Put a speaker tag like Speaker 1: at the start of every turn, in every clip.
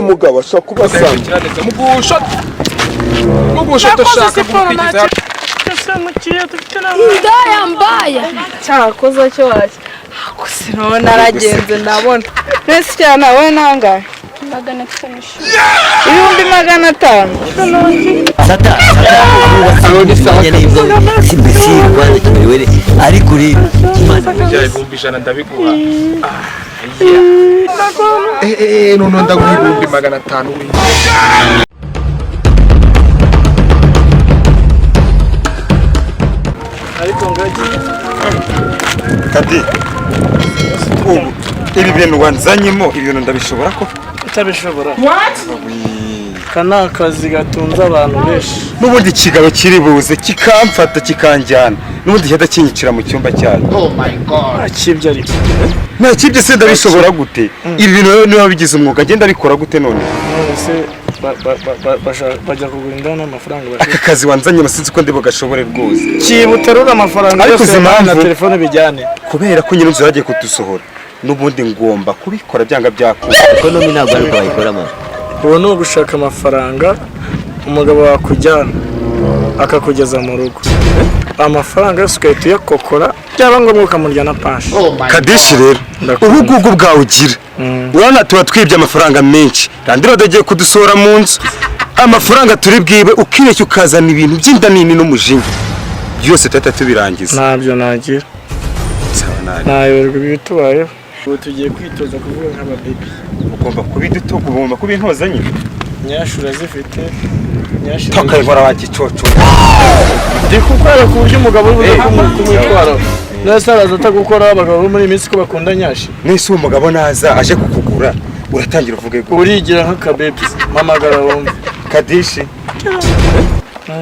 Speaker 1: mugabo ashaka kubasanga
Speaker 2: mugusho dushaka gupikira
Speaker 3: indaya mbaya
Speaker 4: cyakoze cyo waje gusa none aragenze ndabona nese cyane we nangahe 500
Speaker 5: Sata si mbese rwanda kimerewe ariko uri
Speaker 2: imana ijana ndabiguha none ndaguha 500
Speaker 6: ariko ngaji
Speaker 7: kadi ubu ibi bintu wanzanyemo ibintu ndabishobora ko
Speaker 6: utabishobora kana akazi gatunze abantu benshi
Speaker 7: n'ubundi kigabo kiri buze kikamfata kikanjyana n'ubundi cyada kinyicira mu cyumba cyane.
Speaker 2: Oh my god
Speaker 6: akibye ariko
Speaker 7: nta kibye se ndabishobora gute ibi bintu niba bigize umwuga agenda abikora gute none
Speaker 6: se bajya kugura indana amafaranga
Speaker 7: aka kazi wanzanye basinzi ko ndibo gashobore rwose
Speaker 6: kibuterura amafaranga
Speaker 7: ariko
Speaker 6: na telefone bijyane
Speaker 7: kubera ko nyine nzuragiye kudusohora n'ubundi ngomba kubikora byanga byako
Speaker 5: ekonomi ntabwo ariko bayikoramo
Speaker 6: ubu ni ugushaka amafaranga umugabo wakujyana akakugeza mu rugo amafaranga yose ugahita uyakokora byaba ngombwa ukamurya pashi
Speaker 7: Kadishi rero ubugugu bwawe ugira urabona tuba twibye amafaranga menshi kandi badagiye kudusohora mu nzu amafaranga turi bwibe ukireke ukazana ibintu by'inda nini n'umujinya byose tata tubirangiza
Speaker 6: ntabyo nagira nayoberwa ibitubayeho ubu tugiye kwitoza kuvuga nk'ababebi
Speaker 7: ugomba kubidutuka ugomba kubintoza nyine
Speaker 6: nyashura zifite nyashura
Speaker 7: tukayibora wagicoco
Speaker 6: ndi kukwereka uburyo umugabo uri buze kumutwara nese araza atagukora abagabo bo muri iyi minsi ko bakunda nyashi
Speaker 7: nese uwo mugabo naza aje kukugura uratangira uvuge ko
Speaker 6: urigira nk'akabebi mamagara wumve
Speaker 7: Kadishi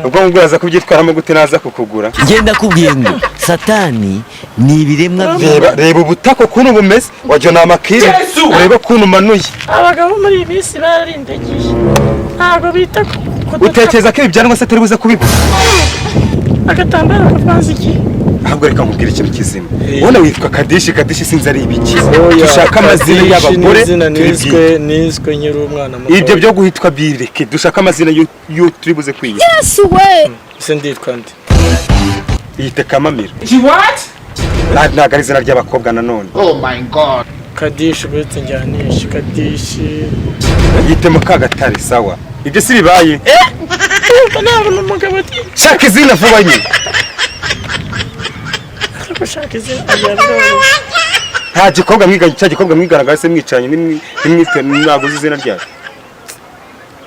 Speaker 7: ubwo nguraza kubyitwaramo gute naza kukugura
Speaker 5: ngenda kubwiye ngo satani ni ibiremwa
Speaker 7: reba ubutako kuntu bumeze wajyo namakire ureba kuntu manuye
Speaker 6: abagabo muri iyi minsi bararindagiye ntabwo bita
Speaker 7: utekereza ko ibyanwa se atari buze kubibona
Speaker 6: agatambaro kavanze iki
Speaker 7: ahubwo reka nkubwire ikintu kizima ubona witwa Kadishi sinzi ari ibiki dushaka amazina y'abagore
Speaker 6: niswe nyiri umwana
Speaker 7: muto ibyo byo guhitwa bireke dushaka amazina yo turi buze kwiga
Speaker 3: Yesu we
Speaker 6: se nditwa ndi
Speaker 7: yite Kamamira
Speaker 2: what
Speaker 7: ntabwo ari izina ry'abakobwa nanone
Speaker 2: oh my god
Speaker 6: Kadishi uretse njyanisha Kadishi
Speaker 7: yite Mukagatare sawa ibyo si bibaye
Speaker 6: ntabwo umugabo ati
Speaker 7: shaka izina vuba nyine
Speaker 6: gushaka izina
Speaker 7: nta gikobwa mwiganye cya gikobwa mwigaragara se mwicanye nimwite naguze izina ryayo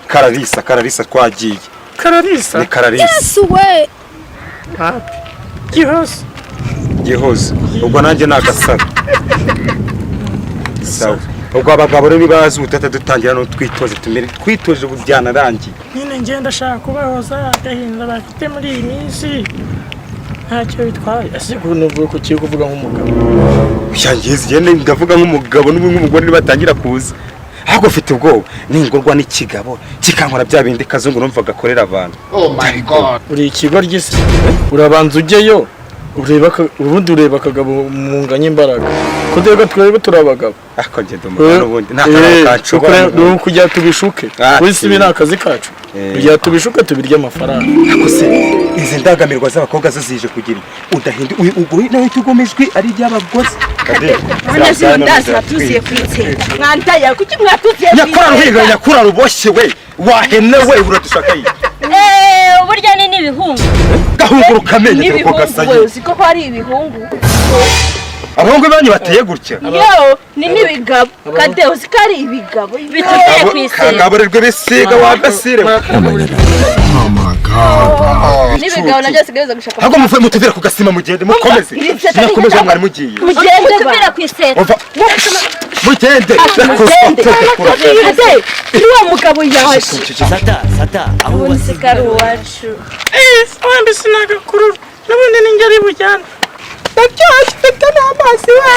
Speaker 7: Kararisa twagiye
Speaker 6: Kararisa
Speaker 7: ni Kararisa
Speaker 3: Yesu we
Speaker 7: Gihozo ubwo nanjye nagasaba sawa ubwo abagabo rero bibaza utata dutangira no twitoje ubu byanarangiye
Speaker 6: nyine ngenda shaka kubahoza agahinda bafite muri iyi minsi ntacyo bitwaye asigura nuvuga ko kiye kuvuga nk'umugabo
Speaker 7: uyangize yene ndavuga nk'umugabo n'umugore batangira kuza ahubwo ufite ubwoba ningorwa n'ikigabo kikankora bya bindi kazungu numva gakorera abantu
Speaker 2: oh my god
Speaker 6: uri ikigo ry'isi urabanza ujyeyo ubundi ureba akagabo munganye imbaraga kudega twebwe turabagabo
Speaker 7: ako ngende umugabo ubundi nta kantu kacubona
Speaker 6: nuko kujya tubishuke kuri sibi nakazi kacu kujya tubishuke tubirya amafaranga
Speaker 7: ako se izi ndangamirwa z'abakobwa zo zije kugira udahindi uguye nawe tugomejwe ari ry'abagore
Speaker 4: abanyazi ndaza tuziye kwitsenga mwantaya kuki mwatuziye
Speaker 7: nyakura ruboshye we wahene we uradushaka yi
Speaker 4: burya ni n'ibihungu
Speaker 7: gahunguruka amenye ko gasaye
Speaker 4: uziko ko ari ibihungu
Speaker 7: abahungu banyu bateye gutya
Speaker 4: yo ni n'ibigabo kade uziko ari ibigabo biteye kwisega
Speaker 7: kagaburirwe bisiga wagasire
Speaker 4: n'ibigabo najya sigeza gushaka
Speaker 7: hago muvuye mutuvira ku gasima mugende mukomeze nakomeje mwari mugiye
Speaker 4: mugende tuvira kwisega
Speaker 7: mugende
Speaker 4: kade niwo mugabo yaje
Speaker 5: sata aho
Speaker 4: usigara wacu
Speaker 6: wambi sinagakuru nabundi n'ingeri bujyana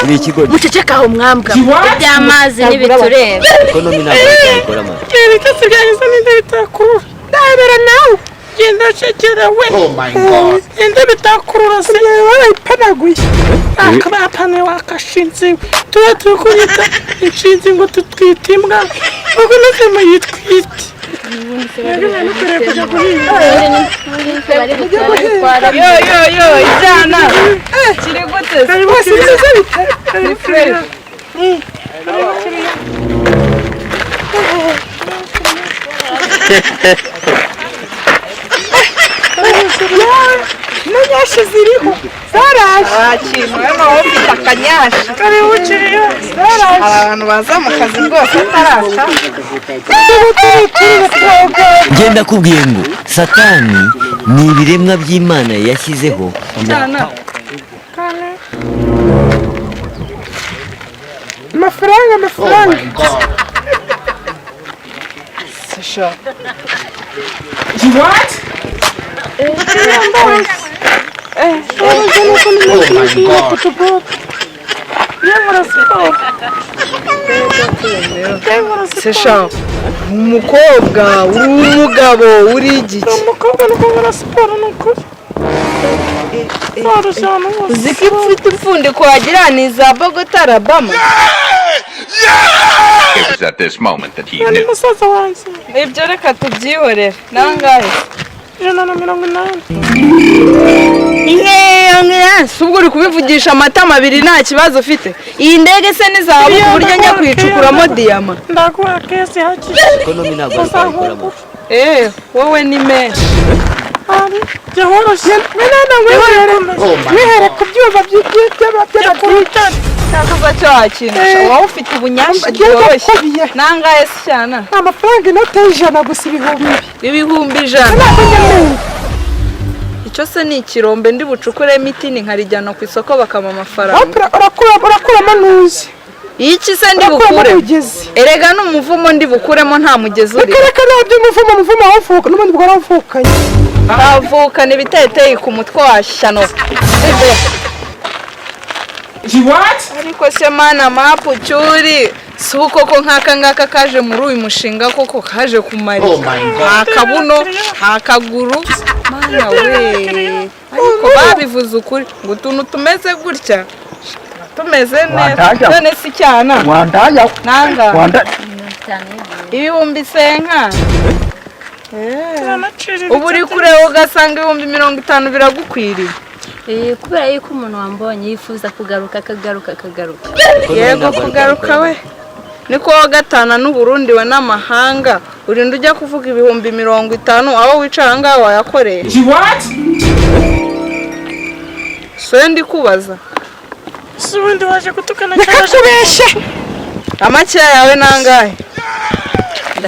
Speaker 5: ni ikigo
Speaker 4: muceceka aho mwambwa iby'amazi n'ibitureba
Speaker 5: ekonomi ntabwo bayikoramo
Speaker 6: ibitasi byahise n'indi bitakuru ndabera nawe genda shekerewe.
Speaker 2: Oh my God.
Speaker 6: Inde bitakurura se barayipanaguye. Akabapane wakashinze. Turi kurita inshinzi ngo tutwite imbwa. Ubwo nase yitwite. Yo ijana. Kiri gute? N'inyashi ziriho zaraje ufite akanyashi kariho ukiriyo zaraje abantu baza mu kazi rwose atarasha
Speaker 5: ngenda kubwiye ngo satani ni ibiremwa by'Imana yashyizeho
Speaker 6: amafaranga
Speaker 2: Oh my God.
Speaker 6: What?
Speaker 2: Oh my God.
Speaker 4: Sesha umukobwa umugabo uri igiki
Speaker 6: Umukobwa nukora siporo nukuri.
Speaker 4: uziko ufite impfundiko wagira ni za Bogota Alabama
Speaker 1: It was at this moment that he
Speaker 6: Ni
Speaker 1: knew.
Speaker 6: musaza wanjye.
Speaker 4: ibyo reka tubyihorere nangahe
Speaker 6: 180.
Speaker 4: si ubwo uri kubivugisha amatama abiri nta kibazo ufite iyi ndege se ni zahabu ku buryo njya kuyicukuramo diyama
Speaker 6: Ndaguha kesi hakije.
Speaker 5: ekonomi ntabwo ari kwayikoramo
Speaker 4: wowe ni menshi
Speaker 6: Jya woroshye.
Speaker 2: Oh my
Speaker 6: Wihere
Speaker 2: God.
Speaker 6: ku byuma by'abaturage.
Speaker 4: cyakoze cyo wakinisha wowe ufite ubunyashi bworoshye nangahe se cyana
Speaker 6: Amafaranga inote y'ijana gusa
Speaker 4: ibihumbi 100 icyo se ni ikirombe ndi bucukure imiti nkarijyana ku isoko bakama amafaranga
Speaker 6: urakuramo nuzi.
Speaker 4: iki se ndi bukure erega n'umuvumo ndi bukuremo nta mugezi uri
Speaker 6: Reka nabyo umuvumo wavuka n'ubundi bwo waravukanye.
Speaker 4: avukana ibiteteye ku mutwe wa shyano ariko se mana mapu cyuri si ukoko nk'aka ngaka kaje muri uyu mushinga koko kaje kumara
Speaker 2: Oh my God.
Speaker 4: nta kabuno nta kaguru mana we ariko babivuze ukuri ngo utuntu tumeze gutya tumeze neza none si cyana nanga ibihumbi senka ubu uri kureba ugasanga ibihumbi 50 biragukwiriye
Speaker 3: kubera yuko umuntu wambonye yifuza kugaruka akagaruka
Speaker 4: yego kugaruka we niko wa gatana n'Uburundi we n'amahanga urinda ujya kuvuga ibihumbi 50 aho wicara ngaho wayakoreye so ndi kubaza
Speaker 6: Subundi waje gutukana cyane. Kubeshe.
Speaker 4: amakiya yawe nangahe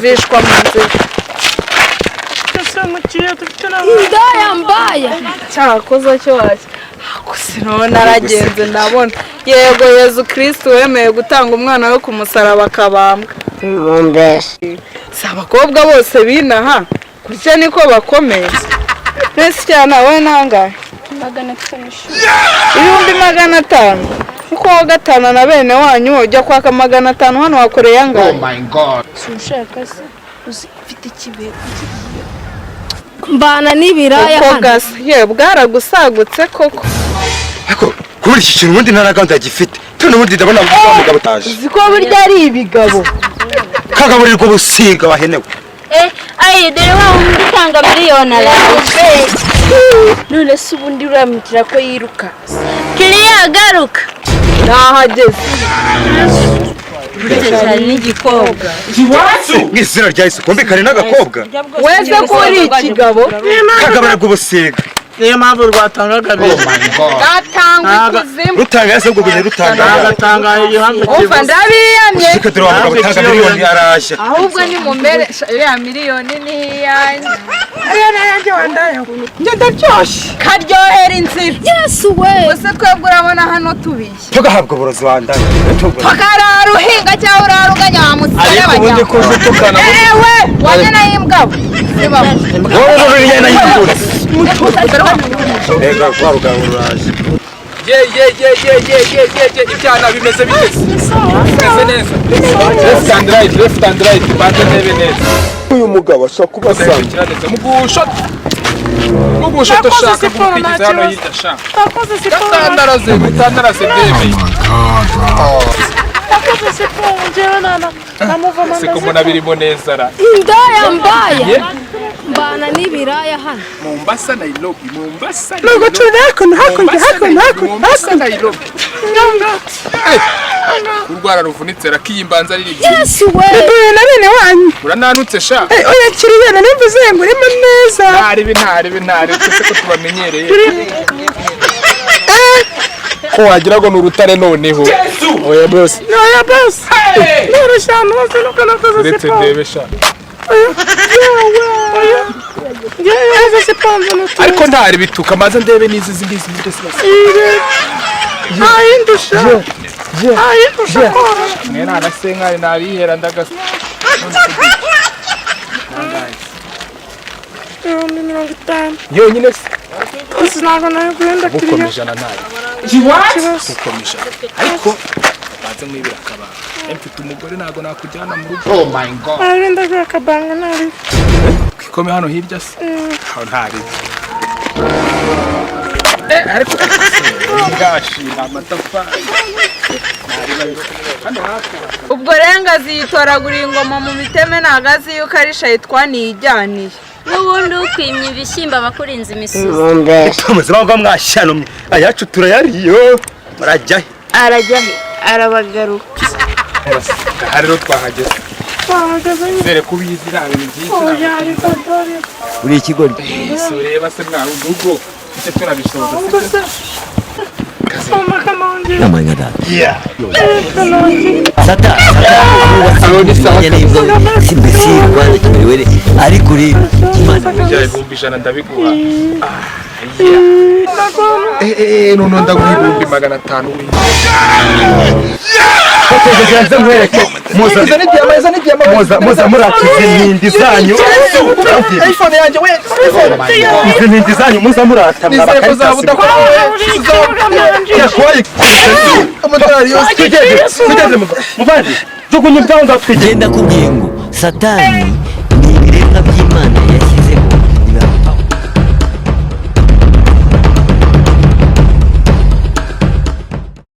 Speaker 4: vishwa mu nzira
Speaker 6: Kasa mukiya dufite
Speaker 3: Mbaya mbaya.
Speaker 4: cyakoze cyo waje sinona aragenze ndabona yego Yezu Kristo wemeye gutanga umwana we ku musaraba akabambwa si abakobwa bose binaha kurya niko bakomeye nese cyane wowe nangahe 500 kuko wa gatanu na bene wanyu ujya kwaka 500 hano wakoreye
Speaker 2: Oh
Speaker 4: angahe
Speaker 2: my God.
Speaker 3: Ushaka se ufite ikibero. Mbana n'ibiraya
Speaker 4: uko
Speaker 3: hano.
Speaker 4: gasa ye bwaragusagutse koko
Speaker 7: Ako kubera iki kintu ubundi nta gahunda gifite. Tone ubundi ndabona umugabo utaje.
Speaker 4: ziko burya ari ibigabo
Speaker 7: Kagaburirwa ubusiga wahenewe.
Speaker 3: Aye dore wa undi tanga miliyoni araje. None se ubundi uramukira ko yiruka. Kiriya garuka.
Speaker 4: nahageze
Speaker 3: Cyane n'igikobwa.
Speaker 7: Mwizina rya Yesu kumvikane n'agakobwa.
Speaker 4: wese ko uri ikigabo
Speaker 7: Kagaburirwa ubusiga.
Speaker 6: niyo mpamvu rwatangaga
Speaker 2: Oh my God.
Speaker 4: gatanga ikuzimu
Speaker 7: Rutanga yase ubwo bintu rutanga.
Speaker 6: agatangaye igihambo
Speaker 4: umva ndabiyamye
Speaker 7: Reka dore wa mugabo utanga miliyoni arashya.
Speaker 4: ahubwo ni mumbere iriya miliyoni ni iyanjye
Speaker 6: njye ndaryoshye.
Speaker 4: karyohera inzira
Speaker 3: Yesu we.
Speaker 4: gusa twebwe urabona hano tubiye
Speaker 7: Tugahabwa uburozi wandaye.
Speaker 4: tukarara uhinga cyangwa urara uganya wa musore
Speaker 6: ubundi kuzitukana
Speaker 4: ewe wanyana y'imbwabo
Speaker 7: Wowe uri na yibura. Rega kwa rugabo uraje.
Speaker 2: Ibyana bimeze bimeze neza. Left and right. Banze nebe neza.
Speaker 7: Uyu mugabo ashaka kubasanga.
Speaker 2: Mugusho. Ubwo ushaka gukurikiza hano yita sha.
Speaker 4: Nakoze siporo.
Speaker 2: Gatandaraze baby.
Speaker 4: Nakoze siporo njyewe namuvoma.
Speaker 2: Siko mbona birimo neza ra.
Speaker 1: Indaya mbaya. Mbana n'ibiraya hano.
Speaker 2: Mombasa Nairobi.
Speaker 4: Nuko tunako nako.
Speaker 2: Mombasa Nairobi. Urwara ruvunitse rakiyimbanza riri.
Speaker 1: Yes we.
Speaker 4: na bene wanyu.
Speaker 2: Urananutse sha.
Speaker 4: Oya kiriyana nimvuze ngo urimo neza.
Speaker 2: Ntari twese ko tubamenyereye. Ko wagira ngo n'urutare noneho. Oya boss.
Speaker 4: Nurashana wose nuko nakoze
Speaker 2: Ndetse
Speaker 4: siporo.
Speaker 2: ndebe sha.
Speaker 4: Yewe siporo nuko.
Speaker 2: Ariko ntari bituka maze ndebe nizi zindi ndetse basi.
Speaker 4: Ayindusha.
Speaker 2: Mwe nana senkari nabihera ndagasa. Yonyine se.
Speaker 4: Ntabwo nawe guhenda kiriya.
Speaker 2: Mukomeje na nabi. Mukomeje. Ariko baze mwibira akaba. Mfite umugore ntago nakujyana mu rugo. Oh my god.
Speaker 4: Arenda gakabanga nari.
Speaker 2: Kwikome hano hirya se. Aho ntari. Ariko ngashi amatafari.
Speaker 4: Ubwo rengazi yitoragura ingoma mu miteme nagazi yuko ari shayitwa nijyaniye.
Speaker 3: N'ubundi ukwimye ibishyimbo abakurinze imisozi.
Speaker 7: Tumaze bangwa mwashyano ayacu turayariyo murajya
Speaker 3: Arajya he? Arabagaruka.
Speaker 2: Hari ro twahageze. Zere kubizi nawe nziza.
Speaker 5: uri ikigori
Speaker 2: Sureba se mwa urugo. Icyo turabishoboza.
Speaker 5: oh my god sata simbesi Rwanda kimeriwere ariko rero Imana
Speaker 2: Njya ibumbi ijana ndabiguha. None ndaguha ibumbi 500 we.
Speaker 7: muza murakize n'indi zanyu
Speaker 2: iPhone yanjye we.
Speaker 7: izi n'indi zanyu muza muratamwa bakayitasi tugeze muvandi jugunya ibyaho ndatwigenda
Speaker 5: genda kubwiye ngo satani ni ibiremwa by'Imana